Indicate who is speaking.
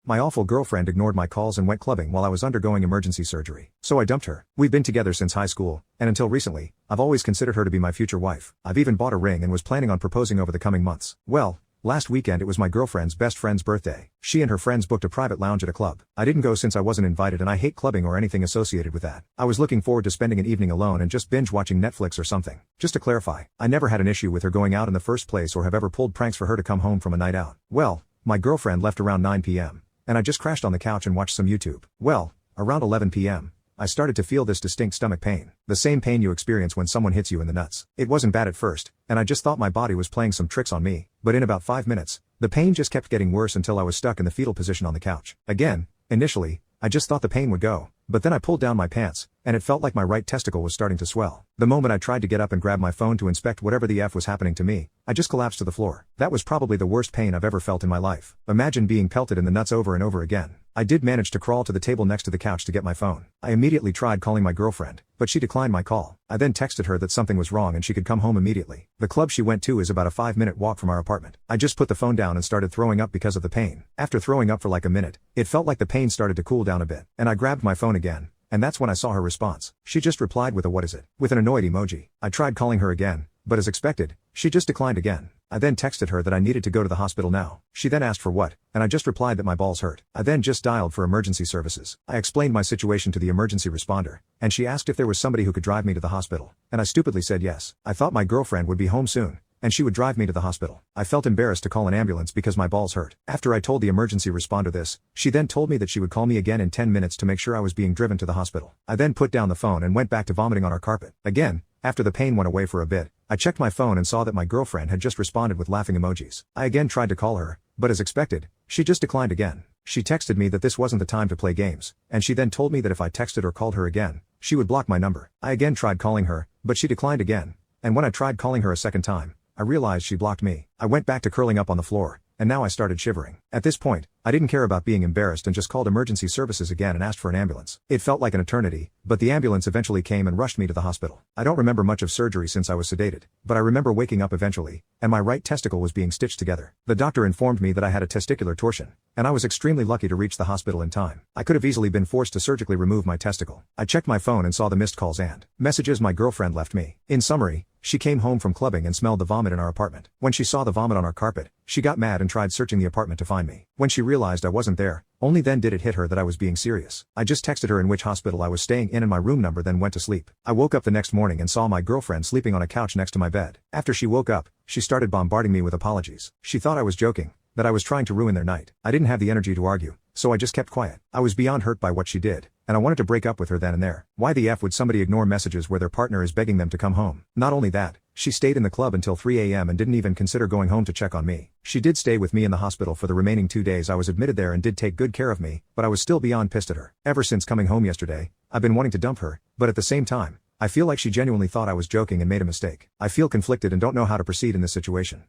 Speaker 1: My awful girlfriend ignored my calls and went clubbing while I was undergoing emergency surgery. So I dumped her. We've been together since high school, and until recently, I've always considered her to be my future wife. I've even bought a ring and was planning on proposing over the coming months. Well, last weekend it was my girlfriend's best friend's birthday. She and her friends booked a private lounge at a club. I didn't go since I wasn't invited and I hate clubbing or anything associated with that. I was looking forward to spending an evening alone and just binge watching Netflix or something. Just to clarify, I never had an issue with her going out in the first place or have ever pulled pranks for her to come home from a night out. Well, my girlfriend left around 9 p.m. and I just crashed on the couch and watched some YouTube. Well, around 11 p.m. I started to feel this distinct stomach pain. The same pain you experience when someone hits you in the nuts. It wasn't bad at first, and I just thought my body was playing some tricks on me, but in about 5 minutes, the pain just kept getting worse until I was stuck in the fetal position on the couch. Again, initially, I just thought the pain would go, but then I pulled down my pants, and it felt like my right testicle was starting to swell. The moment I tried to get up and grab my phone to inspect whatever the F was happening to me, I just collapsed to the floor. That was probably the worst pain I've ever felt in my life. Imagine being pelted in the nuts over and over again. I did manage to crawl to the table next to the couch to get my phone. I immediately tried calling my girlfriend, but she declined my call. I then texted her that something was wrong and she could come home immediately. The club she went to is about a 5-minute walk from our apartment. I just put the phone down and started throwing up because of the pain. After throwing up for like a minute, it felt like the pain started to cool down a bit, and I grabbed my phone again. And that's when I saw her response. She just replied with a "what is it?" with an annoyed emoji. I tried calling her again, but as expected, she just declined again. I then texted her that I needed to go to the hospital now. She then asked for what, and I just replied that my balls hurt. I then just dialed for emergency services. I explained my situation to the emergency responder, and she asked if there was somebody who could drive me to the hospital, and I stupidly said yes. I thought my girlfriend would be home soon, and she would drive me to the hospital. I felt embarrassed to call an ambulance because my balls hurt. After I told the emergency responder this, she then told me that she would call me again in 10 minutes to make sure I was being driven to the hospital. I then put down the phone and went back to vomiting on our carpet. Again, after the pain went away for a bit, I checked my phone and saw that my girlfriend had just responded with laughing emojis. I again tried to call her, but as expected, she just declined again. She texted me that this wasn't the time to play games, and she then told me that if I texted or called her again, she would block my number. I again tried calling her, but she declined again, and when I tried calling her a second time, I realized she blocked me. I went back to curling up on the floor, and now I started shivering. At this point, I didn't care about being embarrassed and just called emergency services again and asked for an ambulance. It felt like an eternity, but the ambulance eventually came and rushed me to the hospital. I don't remember much of surgery since I was sedated, but I remember waking up eventually, and my right testicle was being stitched together. The doctor informed me that I had a testicular torsion, and I was extremely lucky to reach the hospital in time. I could have easily been forced to surgically remove my testicle. I checked my phone and saw the missed calls and messages my girlfriend left me. In summary, she came home from clubbing and smelled the vomit in our apartment. When she saw the vomit on our carpet, she got mad and tried searching the apartment to find me. When she realized I wasn't there, only then did it hit her that I was being serious. I just texted her in which hospital I was staying in and my room number, then went to sleep. I woke up the next morning and saw my girlfriend sleeping on a couch next to my bed. After she woke up, she started bombarding me with apologies. She thought I was joking, that I was trying to ruin their night. I didn't have the energy to argue, so I just kept quiet. I was beyond hurt by what she did, and I wanted to break up with her then and there. Why the F would somebody ignore messages where their partner is begging them to come home? Not only that, she stayed in the club until 3 a.m. and didn't even consider going home to check on me. She did stay with me in the hospital for the remaining 2 days I was admitted there and did take good care of me, but I was still beyond pissed at her. Ever since coming home yesterday, I've been wanting to dump her, but at the same time, I feel like she genuinely thought I was joking and made a mistake. I feel conflicted and don't know how to proceed in this situation.